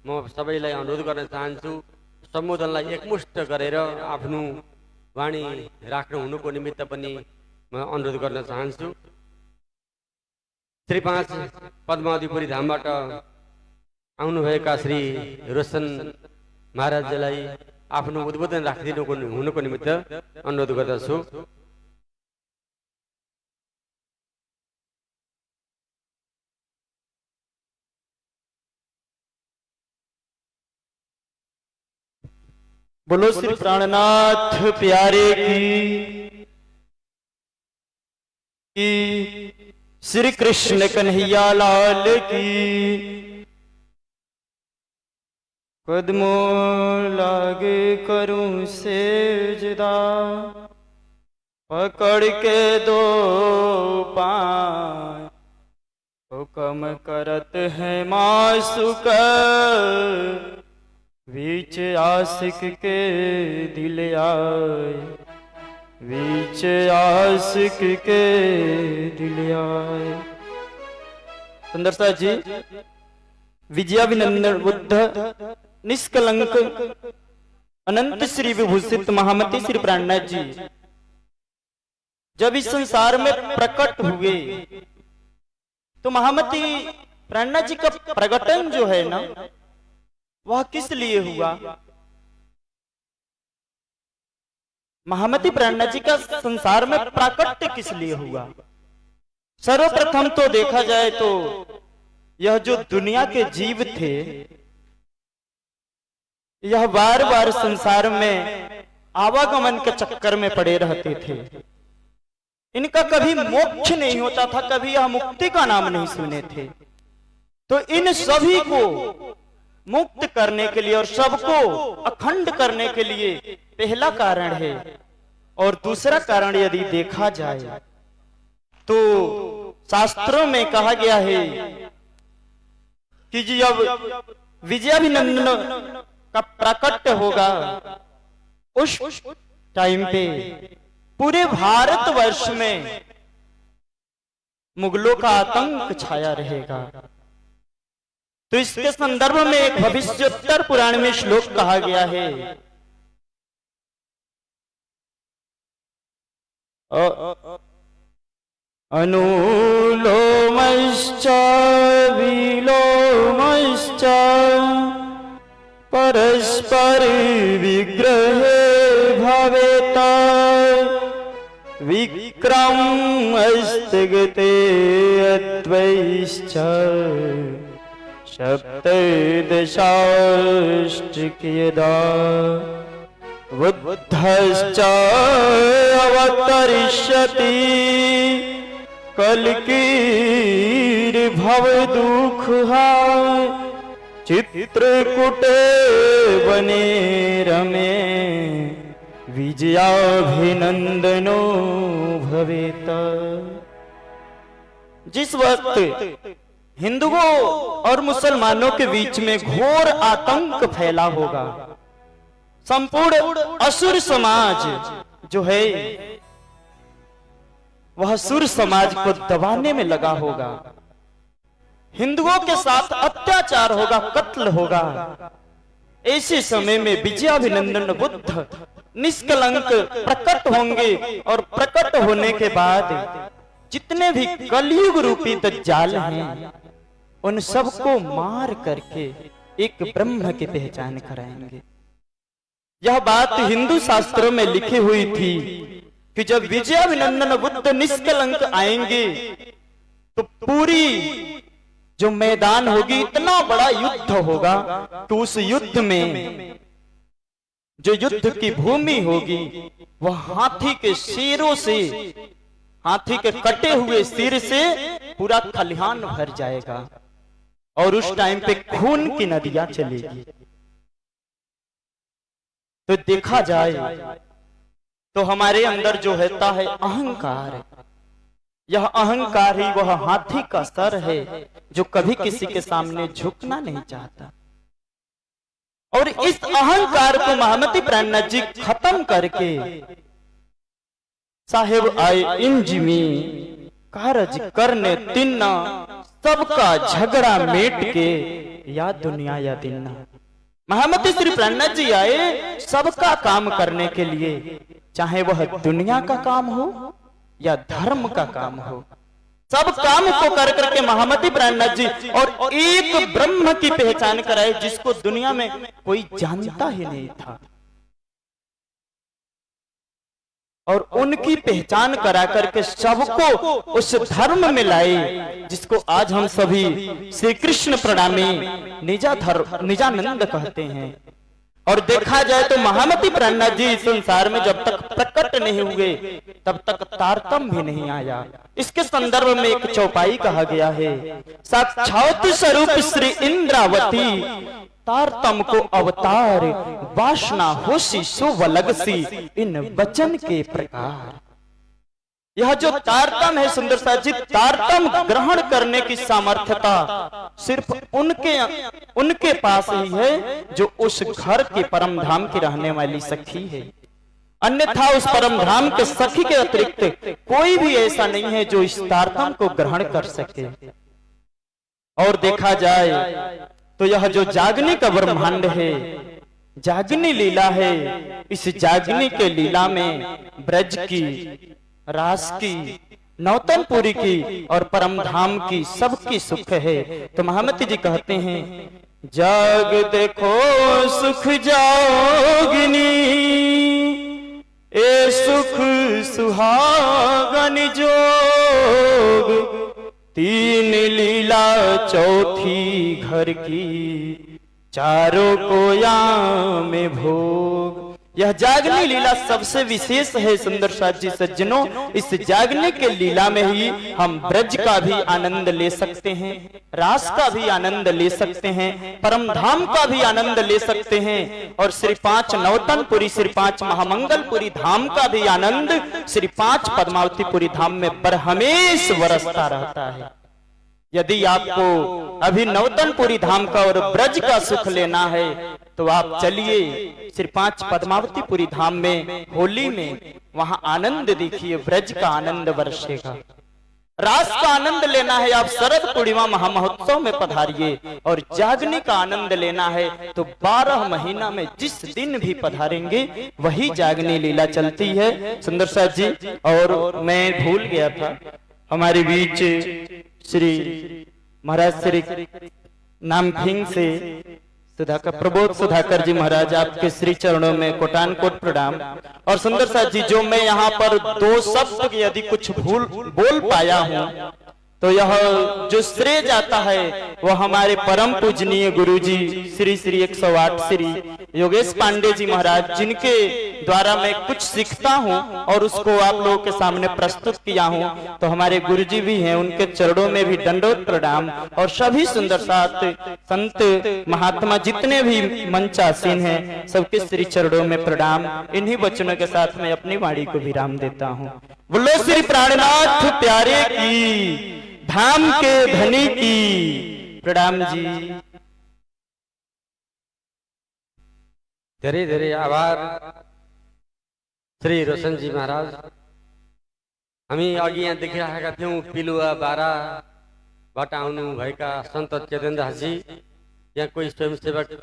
म सबैलाई अनुरोध गर्न चाहन्छु सम्बोधनलाई एकमुष्ट गरेर आफ्नो वाणी राख्नु हुनुको निमित्त पनि म अनुरोध गर्न चाहन्छु। श्री 5 पद्मावतीपुरी धामबाट आउनुभएका श्री रोशन महाराजलाई आफ्नो उद्बोधन राखिदिनुको हुनुको निमित्त अनुरोध गर्दछु। बोलो श्री प्राणनाथ प्यारे की श्री कृष्ण कन्हैया लाल की। कदमों लागे करूं सेजदा पकड़ के दो पांव हुक्म करत है मासूक बीच आशिक के दिल आए बीच आशिक के दिल आए। सुंदरसा जी विजयाभिनंदन बुद्ध निष्कलंक अनंत श्री विभूषित महामती श्री प्राणनाथ जी जब इस संसार में प्रकट हुए तो महामती प्राणनाथ जी का प्रकटन जो है ना वह किस लिए हुआ? महामती प्राणनाथ जी का संसार में प्राकट्य किस लिए हुआ? सर्वप्रथम तो देखा जाए तो यह जो दुनिया के जीव थे यह बार बार संसार में आवागमन के चक्कर में पड़े रहते थे। इनका कभी मोक्ष नहीं होता था, कभी यह मुक्ति का नाम नहीं सुने थे। तो इन सभी को मुक्त करने के लिए और सबको अखंड करने के लिए पहला कारण है। और दूसरा कारण यदि देखा जाए तो शास्त्रों में कहा गया है कि जब विजयाभिनंदन का प्राकट्य होगा उस टाइम पे पूरे भारतवर्ष में मुगलों का आतंक छाया रहेगा। तो इसके संदर्भ में एक भविष्योत्तर पुराण में श्लोक कहा गया है अनुलोमश्च विलोमश्च परस्पर विग्रहे भवेत विक्रमस्तगते अद्वैश्च सप्तदशाष्टकयदा बुद्धश्च अवतरिष्यति कल्किर्भवदुःखः चित्रकूटे वने रमे विजयाभिनंदनो भवेत। जिस वक्त हिंदुओं और मुसलमानों के बीच में घोर आतंक फैला होगा, संपूर्ण असुर समाज जो है वह सुर समाज को दबाने में लगा होगा, हिंदुओं के साथ अत्याचार होगा, कत्ल होगा। ऐसे समय में विजयाभिनंदन बुद्ध निष्कलंक प्रकट होंगे और प्रकट होने के बाद जितने भी कलयुग रूपी दज्जाल हैं उन सबको मार करके एक ब्रह्म की पहचान कराएंगे। यह बात हिंदू शास्त्रों में लिखी हुई थी कि जब विजयाभिनंदन बुद्ध निष्कलंक आएंगे तो पूरी जो मैदान होगी इतना बड़ा युद्ध होगा कि उस युद्ध में जो युद्ध की भूमि होगी वह हाथी के सिरों से, हाथी के कटे हुए सिर से पूरा खलिहान भर जाएगा और उस टाइम पे खून की नदियां चलेगी। तो देखा जाए तो हमारे अंदर जो रहता है अहंकार, यह अहंकार ही वह हाथी का सर है जो कभी किसी के सामने झुकना नहीं चाहता। और इस अहंकार को महामती प्राणनाथ जी खत्म करके साहेब आए इंजमी कारज करने तिन्ना सबका झगड़ा मेट के या दुनिया या दीना। महामती श्री प्राणनाथ जी आए सबका काम करने के लिए, चाहे वह दुनिया का काम हो या धर्म का काम हो, सब काम को कर करके महामती प्राणनाथ जी और एक ब्रह्म की पहचान कराए जिसको दुनिया में कोई जानता ही नहीं था, और उनकी पहचान करा करके सबको उस धर्म में लाए जिसको आज हम सभी श्री कृष्ण प्रणामी निजानंद कहते हैं। और देखा जाए तो महामती प्राणनाथ जी संसार में जब तक प्रकट नहीं हुए तब तक तारतम भी नहीं आया। इसके संदर्भ में एक चौपाई कहा गया है, साक्षात स्वरूप श्री इंद्रावती तारतम को अवतार वासना होशी सुवलगसी इन वचन के प्रकार। यह जो तारतम है सुंदर साथ जी, तारतम ग्रहण करने की सामर्थ्यता सिर्फ उनके पास ही है जो उस घर के परम धाम की रहने वाली सखी है। अन्यथा उस परम धाम के सखी के अतिरिक्त कोई भी ऐसा नहीं है जो इस तारतम को ग्रहण कर सके। और देखा जाए तो यह जो जागने का ब्रह्मांड है, जागनी लीला है, इस जागनी के लीला में ब्रज की, रास की, नौतनपुरी की और परम धाम की सबकी सुख है। तो महामती जी कहते हैं, जाग देखो सुख जागनी ए सुख सुहागन जोग, तीन लीला चौथी घर की, चारों को याम में भोग। यह जागने लीला सबसे विशेष है सुंदर साथ जी सज्जनों। इस जागने के लीला में ही हम ब्रज का भी आनंद ले सकते हैं, रास का भी आनंद ले सकते हैं, परम धाम का भी आनंद ले सकते हैं, और श्री 5 नौतनपुरी, श्री 5 महामंगलपुरी धाम का भी आनंद श्री 5 पद्मावतीपुरी धाम में बरहमेश बरसता रहता है। यदि आपको अभी नौतनपुरी धाम का और ब्रज का सुख लेना है तो आप चलिए श्री 5 पद्मावतीपुरी धाम में होली में, वहां आनंद देखिए, ब्रज का आनंद बरसेगा। रास का आनंद लेना है आप शरद पूर्णिमा महामहोत्सव में पधारिए, और जागने का आनंद लेना है तो 12 महीना में जिस दिन भी पधारेंगे वही जागने लीला चलती है सुंदर साथ जी। और मैं भूल गया था, हमारे बीच श्री महाराज श्री नामफिंग से सुधाकर, प्रबोध सुधाकर जी महाराज, आपके श्री चरणों में कोटान कोट प्रणाम। और सुंदर साथ जी, जो मैं यहाँ पर 2 शब्द यदि कुछ भूल बोल पाया हूँ तो यह जो श्रेय जाता है वह हमारे परम पूजनीय गुरुजी श्री श्री 108 श्री योगेश पांडे जी महाराज, जिनके द्वारा मैं कुछ सीखता हूँ और उसको आप लोगों के सामने प्रस्तुत किया हूँ। तो हमारे गुरुजी भी हैं, उनके चरणों में भी दंडोत प्रणाम। और सभी सुंदर साथ संत महात्मा जितने भी मंचासीन हैं सबके श्री चरणों में प्रणाम। इन्हीं वचनों के साथ मैं अपनी वाणी को विराम देता हूँ। बोलो श्री प्राणनाथ प्यारे की, धाम के धनी की प्रणाम जी। धेरै धेरै आभार श्री रोशनजी महाराज। हामी अघि यहाँ देखिराखेका थियौँ पिलुवा 12बाट आउनु भएका सन्त चेतनदासजी, यहाँ कोही स्वयंसेवक